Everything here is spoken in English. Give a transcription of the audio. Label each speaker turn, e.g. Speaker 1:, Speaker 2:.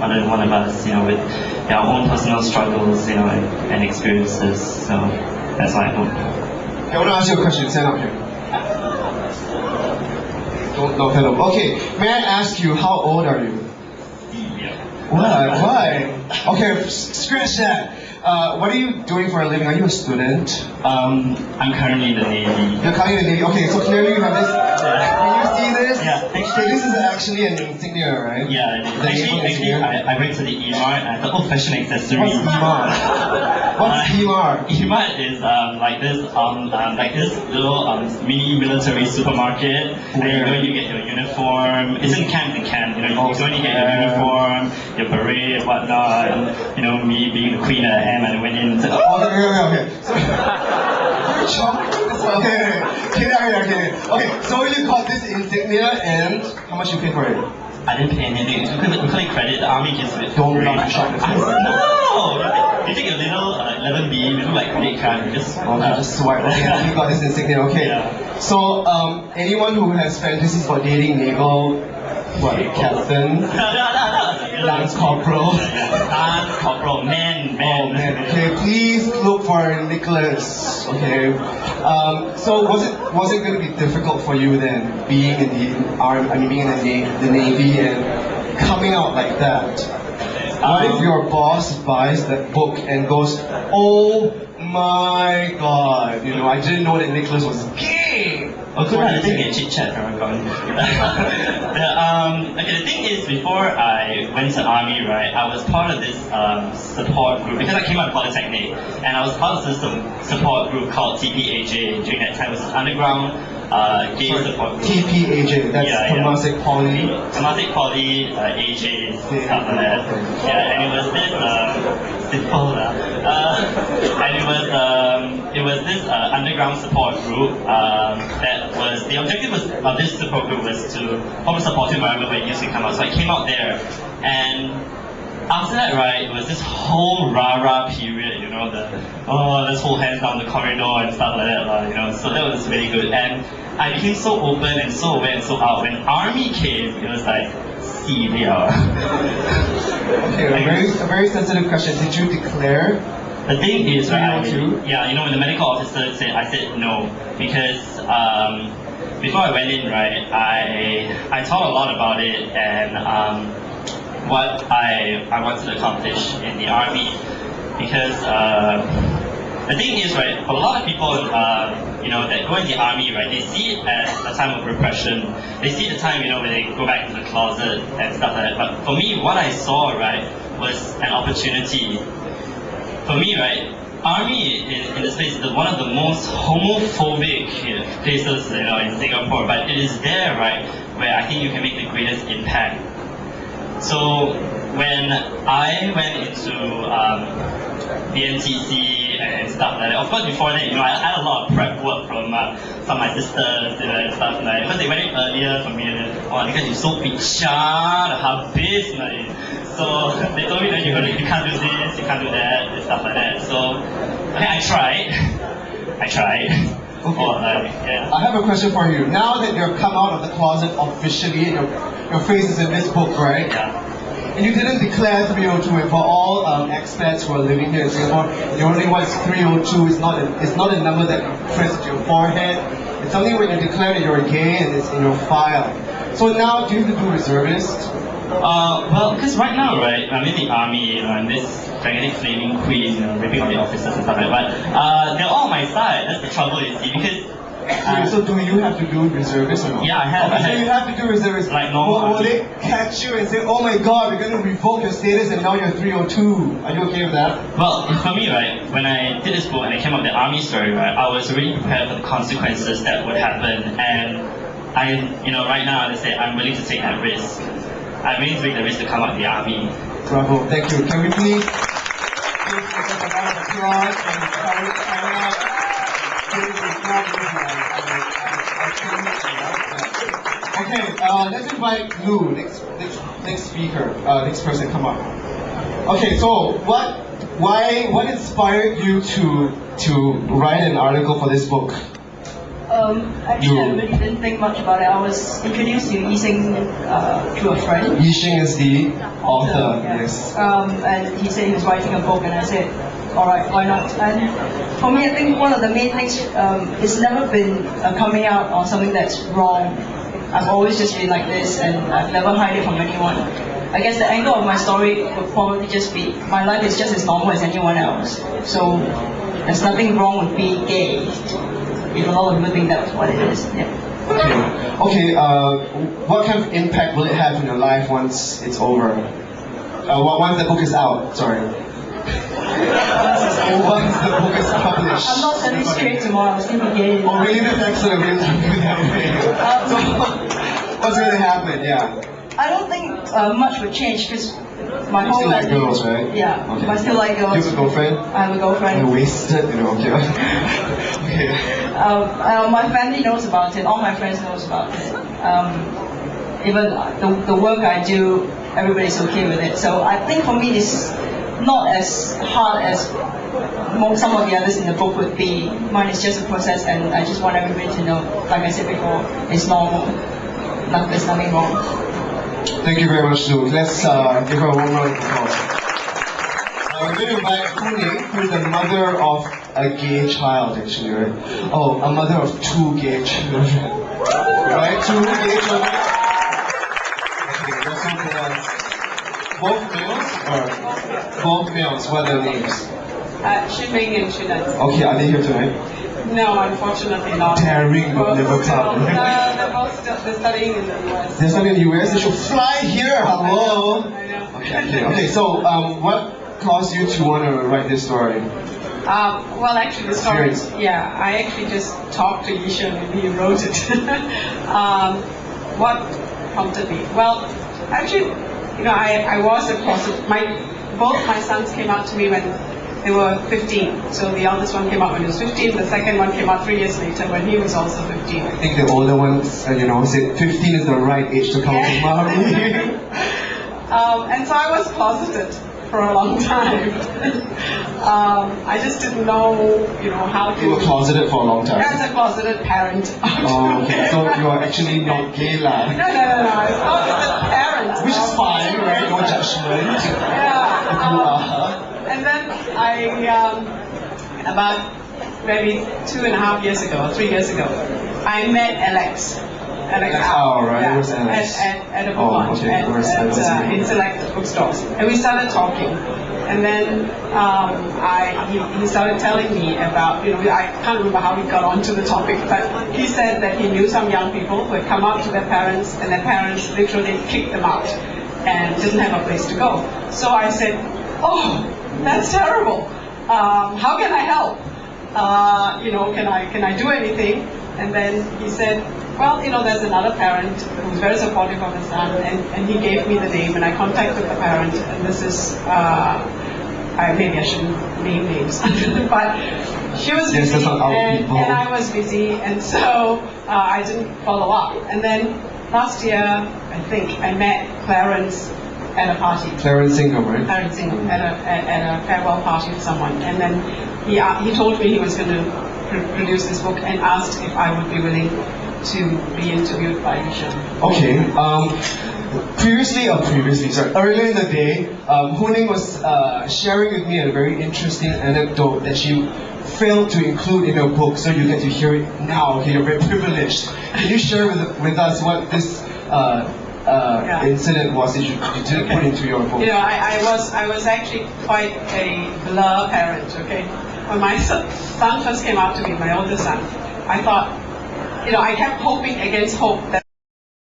Speaker 1: other one of us, with their own personal struggles, and experiences. So that's what I hope.
Speaker 2: I want to ask you a question. Stand up here. Don't stand up. Okay, may I ask you, how old are you?
Speaker 1: Yeah.
Speaker 2: Why? Okay, scratch that. What are you doing for a living? Are you a student?
Speaker 1: I'm currently in the Navy.
Speaker 2: You're currently in the Navy. Okay, so clearly you have this. Can you see this?
Speaker 1: Yeah.
Speaker 2: Okay, this is actually an insignia, right?
Speaker 1: Yeah,
Speaker 2: The
Speaker 1: actually,
Speaker 2: naval insignia.
Speaker 1: I went to the EMAR and I thought, oh, fashion accessories.
Speaker 2: What's EMAR? What's EMAR?
Speaker 1: EMAR is like this little mini military supermarket.
Speaker 2: Where?
Speaker 1: And you get your uniform. It's in camp. You go and you get your uniform, your beret and whatnot. And me being the queen that I am, I went in. And
Speaker 2: Okay. So, you're choking this one. Okay. Okay, so you got this insignia and how much you pay for it?
Speaker 1: I didn't pay anything. We couldn't credit. The army gives it.
Speaker 2: Don't
Speaker 1: free.
Speaker 2: not shop this.
Speaker 1: No! You take a little 11B, you look like credit card, you just
Speaker 2: swipe. Okay, you got this insignia. Okay.
Speaker 1: Yeah.
Speaker 2: So anyone who has fantasies for dating naval, captain, lance corporal.
Speaker 1: Lance corporal, man.
Speaker 2: Oh man, okay, please look for Nicholas. Okay. So was it going to be difficult for you then, being in the army? I mean, being in the Navy and coming out like that? What if your boss buys that book and goes, "Oh my God, I didn't know that Nicholas was gay."
Speaker 1: Okay, I think a chit chat, Paragon. Okay, the thing is, before I went to army, right, I was part of this support group because I came out of Polytechnic, and I was part of this support group called TPAJ during that time. It was an underground gay support group.
Speaker 2: TPAJ, that's Temasek Poly.
Speaker 1: Temasek Poly, AJ, stuff like that. Yeah, and it was this simple, and it was this underground support group that was, the objective of this support group was to form a supportive environment where youth can come out. So I came out there, and after that, right, it was this whole rah-rah period, let's hold hands down the corridor and stuff like that, so that was really good. And I became so open and so aware and so out. When army came, it was like, see, they are.
Speaker 2: Okay, a very sensitive question. Did you declare?
Speaker 1: The thing is, right,
Speaker 2: when
Speaker 1: the medical officer said, I said no, because before I went in, right, I thought a lot about it and what I wanted to accomplish in the army, because the thing is, right, for a lot of people, that go in the army, right, they see it as a time of repression. They see the time, when they go back to the closet and stuff like that. But for me, what I saw, right, was an opportunity. For me, right, army in this place is one of the most homophobic places, in Singapore. But it is there, right, where I think you can make the greatest impact. So when I went into BNTC and stuff like that, of course before that, I had a lot of prep work from some of my sisters and stuff like that, because they went in earlier for me, and because you're so bicha, habis, so they told me that you can't do this, you can't do that, and stuff like that. So okay, I tried.
Speaker 2: Okay. I have a question for you. Now that you've come out of the closet officially, and your face is in this book, right?
Speaker 1: Yeah.
Speaker 2: And you didn't declare 302, and for all expats who are living here in Singapore, you're wondering what is 302. It's not a number that you press to your forehead. It's something when you declare that you're gay and it's in your file. So now, do you have to do reservist?
Speaker 1: Well, because right now, right, I'm in the army, I'm this gigantic flaming queen, raping all the officers and stuff like that, but they're all on my side. That's the trouble, you see, because
Speaker 2: so do you have to do reservist or not?
Speaker 1: Yeah, I have.
Speaker 2: So you have to do reservist.
Speaker 1: Like normal.
Speaker 2: Will they catch you and say, "Oh my God, we're going to revoke your status and now you're 302"? Are you okay with that?
Speaker 1: Well, for me, right, when I did this book and I came up with the army story, right, I was already prepared for the consequences that would happen, and right now, I say I'm willing to take that risk. I'm willing to take the risk to come out of the army.
Speaker 2: Bravo, thank you. Can we please give a round of applause and encourage Anna? Okay, let's invite Lou, next speaker, next person, come up. Okay, so what inspired you to write an article for this book?
Speaker 3: Actually, I
Speaker 2: You-
Speaker 3: really didn't think much about it. I was introduced to Yixing through a friend.
Speaker 2: Yixing is the author,
Speaker 3: Yeah.
Speaker 2: yes.
Speaker 3: And he said he was writing a book, and I said, all right, why not? And for me, I think one of the main things, it's never been coming out on something that's wrong. I've always just been like this, and I've never hide it from anyone. I guess the angle of my story would probably just be, my life is just as normal as anyone else. So there's nothing wrong with being gay. Even a lot of people think that's what it is. Yeah.
Speaker 2: Okay, what kind of impact will it have in your life once it's over? Once the book is out, sorry. Once the book is published.
Speaker 3: I'm not turning straight tomorrow, I'm still be gay.
Speaker 2: Oh, really? That's excellent. We'll do it that way. So, what's going to happen? Yeah.
Speaker 3: I don't think much would change because my
Speaker 2: You
Speaker 3: whole
Speaker 2: still like
Speaker 3: life-
Speaker 2: girls, right?
Speaker 3: Yeah,
Speaker 2: Okay.
Speaker 3: I still like girls.
Speaker 2: You have a girlfriend?
Speaker 3: I have a
Speaker 2: I
Speaker 3: girlfriend.
Speaker 2: wasted, okay. Okay.
Speaker 3: My family knows about it. All my friends knows about it. Even the work I do, everybody's okay with it. So I think for me, it's not as hard as some of the others in the book would be. Mine is just a process, and I just want everybody to know, like I said before, it's normal. There's nothing wrong.
Speaker 2: Thank you very much, Luke. Let's give her a warm round of applause. We're going to invite Kuni, who is the mother of a gay child, actually, right? Oh, a mother of 2 gay children. Right? 2 gay children? Okay, that's okay. Both males or both males? What are their names?
Speaker 4: Shiming and Shunan.
Speaker 2: Okay, are they here tonight?
Speaker 4: No, unfortunately not.
Speaker 2: Daring but never come.
Speaker 4: They're both they're studying in the US.
Speaker 2: They're studying in the US. They should fly here. Hello.
Speaker 4: I know.
Speaker 2: Okay. So, what caused you to want to write this story?
Speaker 4: Well, actually, the story.
Speaker 2: Experience.
Speaker 4: Yeah, I actually just talked to Yishan and he wrote it. What prompted me? Well, actually, I was a both my sons came out to me when they were 15. So the eldest one came out when he was 15. The second one came out 3 years later when he was also 15.
Speaker 2: I think the older ones, said 15 is the right age to come to mommy.
Speaker 4: And so I was closeted for a long time. I just didn't know, how to.
Speaker 2: You were closeted for a long time.
Speaker 4: As a closeted parent.
Speaker 2: Oh, okay. So you are actually not gay, lah.
Speaker 4: No. I was closeted parent.
Speaker 2: Which is fine, right? No judgment.
Speaker 4: Yeah. And then about maybe 2.5 years ago, or 3 years ago, I met Alex.
Speaker 2: Oh, right.
Speaker 4: Yeah,
Speaker 2: Where's Alex?
Speaker 4: at a book
Speaker 2: Oh,
Speaker 4: launch
Speaker 2: okay.
Speaker 4: at,
Speaker 2: Where's Alex?
Speaker 4: in select bookstores. And we started talking. And then he started telling me about, I can't remember how we got onto the topic, but he said that he knew some young people who had come out to their parents, and their parents literally kicked them out and didn't have a place to go. So I said, oh, that's terrible. How can I help? Can I do anything? And then he said, well, there's another parent who's very supportive of his son, and he gave me the name, and I contacted the parent, and this is, maybe I shouldn't name names, but she was
Speaker 2: Yes,
Speaker 4: busy,
Speaker 2: that's not our people.
Speaker 4: and I was busy, and so I didn't follow up. And then last year, I think, I met Clarence at a party.
Speaker 2: Clarence Ingham, right?
Speaker 4: Clarence Ingham at a farewell party for someone, and then he told me he was going to produce this book and asked if I would be willing to be interviewed by Yishan.
Speaker 2: Okay. Earlier in the day, Huning was sharing with me a very interesting anecdote that she failed to include in her book, so you get to hear it now. Okay, you're very privileged. Can you share with us what this incident was that you didn't put into your book?
Speaker 4: I was actually quite a blur parent. Okay, when my son first came out to me, my oldest son, I thought, I kept hoping against hope that